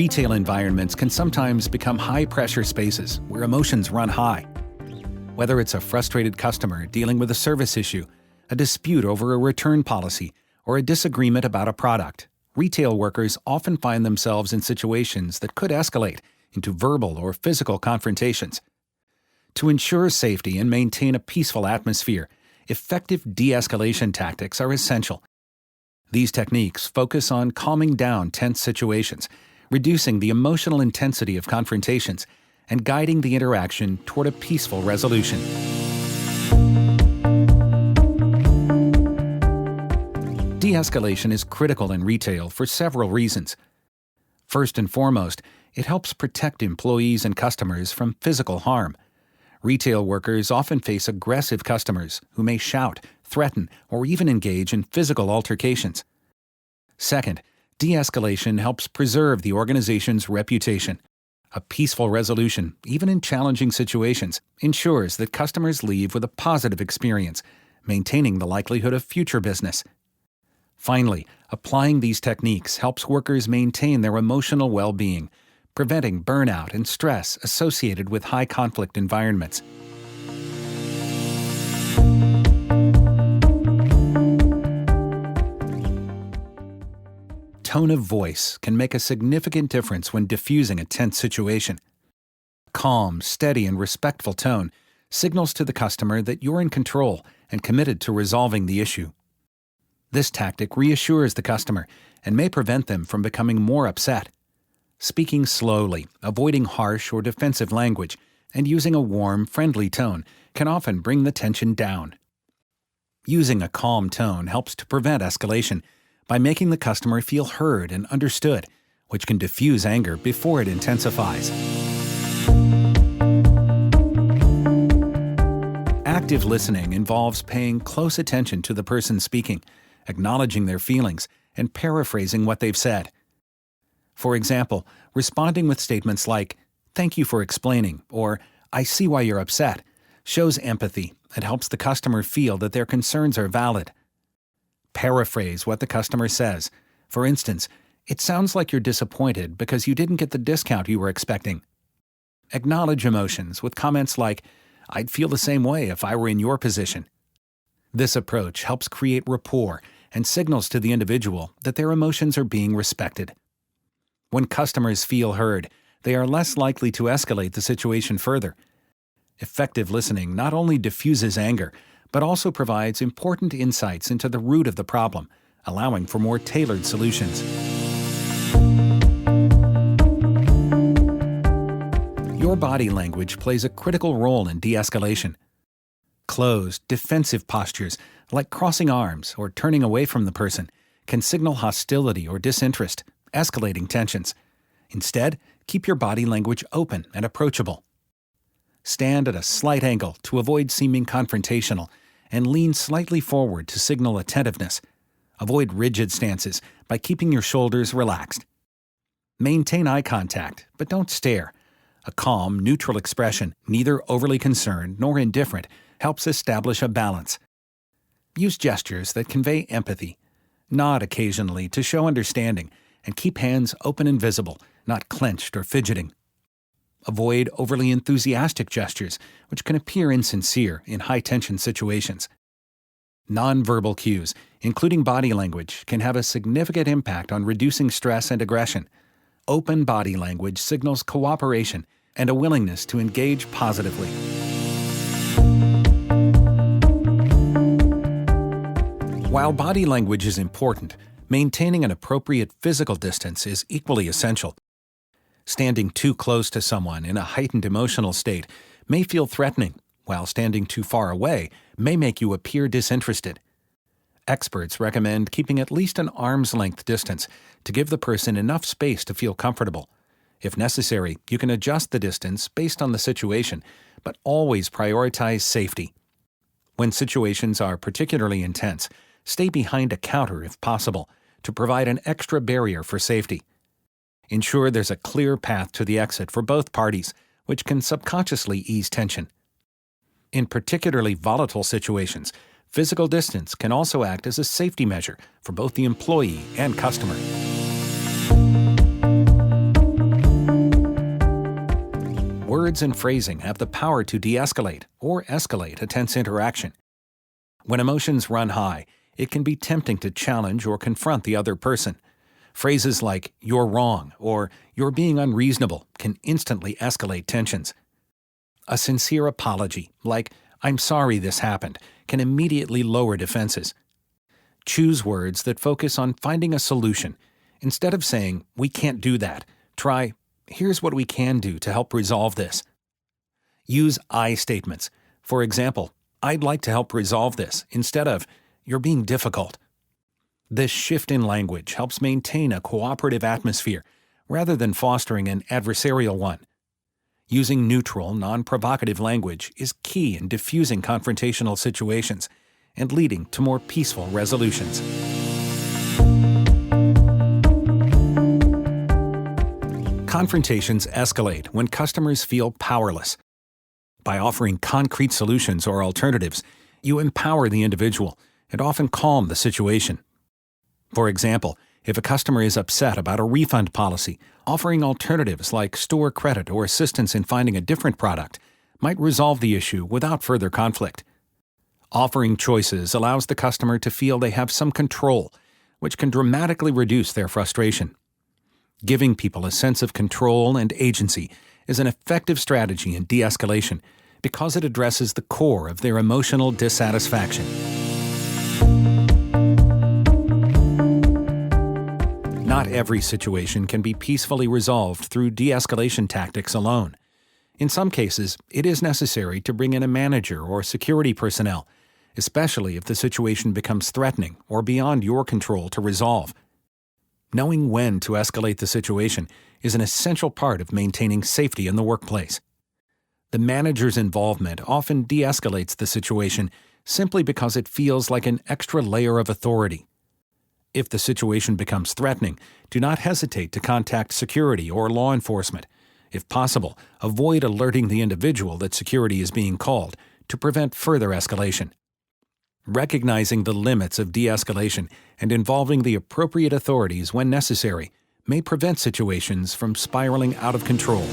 Retail environments can sometimes become high-pressure spaces where emotions run high. Whether it's a frustrated customer dealing with a service issue, a dispute over a return policy, or a disagreement about a product, retail workers often find themselves in situations that could escalate into verbal or physical confrontations. To ensure safety and maintain a peaceful atmosphere, effective de-escalation tactics are essential. These techniques focus on calming down tense situations, reducing the emotional intensity of confrontations, and guiding the interaction toward a peaceful resolution. De-escalation is critical in retail for several reasons. First and foremost, it helps protect employees and customers from physical harm. Retail workers often face aggressive customers who may shout, threaten, or even engage in physical altercations. Second, de-escalation helps preserve the organization's reputation. A peaceful resolution, even in challenging situations, ensures that customers leave with a positive experience, maintaining the likelihood of future business. Finally, applying these techniques helps workers maintain their emotional well-being, preventing burnout and stress associated with high-conflict environments. Tone of voice can make a significant difference when diffusing a tense situation. Calm, steady, and respectful tone signals to the customer that you're in control and committed to resolving the issue. This tactic reassures the customer and may prevent them from becoming more upset. Speaking slowly, avoiding harsh or defensive language, and using a warm, friendly tone can often bring the tension down. Using a calm tone helps to prevent escalation by making the customer feel heard and understood, which can diffuse anger before it intensifies. Active listening involves paying close attention to the person speaking, acknowledging their feelings, and paraphrasing what they've said. For example, responding with statements like, "Thank you for explaining," or "I see why you're upset," shows empathy and helps the customer feel that their concerns are valid. Paraphrase what the customer says. For instance, "It sounds like you're disappointed because you didn't get the discount you were expecting." Acknowledge emotions with comments like, "I'd feel the same way if I were in your position." This approach helps create rapport and signals to the individual that their emotions are being respected. When customers feel heard, they are less likely to escalate the situation further. Effective listening not only diffuses anger, but also provides important insights into the root of the problem, allowing for more tailored solutions. Your body language plays a critical role in de-escalation. Closed, defensive postures, like crossing arms or turning away from the person, can signal hostility or disinterest, escalating tensions. Instead, keep your body language open and approachable. Stand at a slight angle to avoid seeming confrontational, and lean slightly forward to signal attentiveness. Avoid rigid stances by keeping your shoulders relaxed. Maintain eye contact, but don't stare. A calm, neutral expression, neither overly concerned nor indifferent, helps establish a balance. Use gestures that convey empathy. Nod occasionally to show understanding, and keep hands open and visible, not clenched or fidgeting. Avoid overly enthusiastic gestures, which can appear insincere in high-tension situations. Nonverbal cues, including body language, can have a significant impact on reducing stress and aggression. Open body language signals cooperation and a willingness to engage positively. While body language is important, maintaining an appropriate physical distance is equally essential. Standing too close to someone in a heightened emotional state may feel threatening, while standing too far away may make you appear disinterested. Experts recommend keeping at least an arm's length distance to give the person enough space to feel comfortable. If necessary, you can adjust the distance based on the situation, but always prioritize safety. When situations are particularly intense, stay behind a counter if possible to provide an extra barrier for safety. Ensure there's a clear path to the exit for both parties, which can subconsciously ease tension. In particularly volatile situations, physical distance can also act as a safety measure for both the employee and customer. words and phrasing have the power to de-escalate or escalate a tense interaction. When emotions run high, it can be tempting to challenge or confront the other person. Phrases like, "you're wrong," or "you're being unreasonable," can instantly escalate tensions. A sincere apology, like, "I'm sorry this happened," can immediately lower defenses. Choose words that focus on finding a solution. Instead of saying, "we can't do that," try, "here's what we can do to help resolve this." Use I statements. For example, "I'd like to help resolve this," instead of, "you're being difficult." This shift in language helps maintain a cooperative atmosphere rather than fostering an adversarial one. Using neutral, non-provocative language is key in diffusing confrontational situations and leading to more peaceful resolutions. Confrontations escalate when customers feel powerless. By offering concrete solutions or alternatives, you empower the individual and often calm the situation. For example, if a customer is upset about a refund policy, offering alternatives like store credit or assistance in finding a different product might resolve the issue without further conflict. Offering choices allows the customer to feel they have some control, which can dramatically reduce their frustration. Giving people a sense of control and agency is an effective strategy in de-escalation because it addresses the core of their emotional dissatisfaction. Not every situation can be peacefully resolved through de-escalation tactics alone. In some cases, it is necessary to bring in a manager or security personnel, especially if the situation becomes threatening or beyond your control to resolve. Knowing when to escalate the situation is an essential part of maintaining safety in the workplace. The manager's involvement often de-escalates the situation simply because it feels like an extra layer of authority. If the situation becomes threatening, do not hesitate to contact security or law enforcement. If possible, avoid alerting the individual that security is being called to prevent further escalation. Recognizing the limits of de-escalation and involving the appropriate authorities when necessary may prevent situations from spiraling out of control.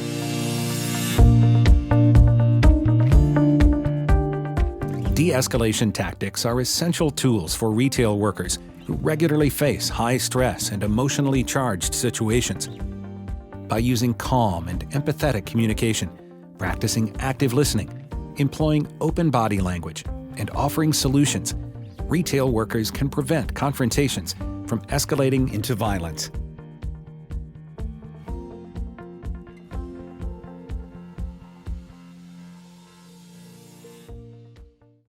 De-escalation tactics are essential tools for retail workers who regularly face high stress and emotionally charged situations. By using calm and empathetic communication, practicing active listening, employing open body language, and offering solutions, retail workers can prevent confrontations from escalating into violence.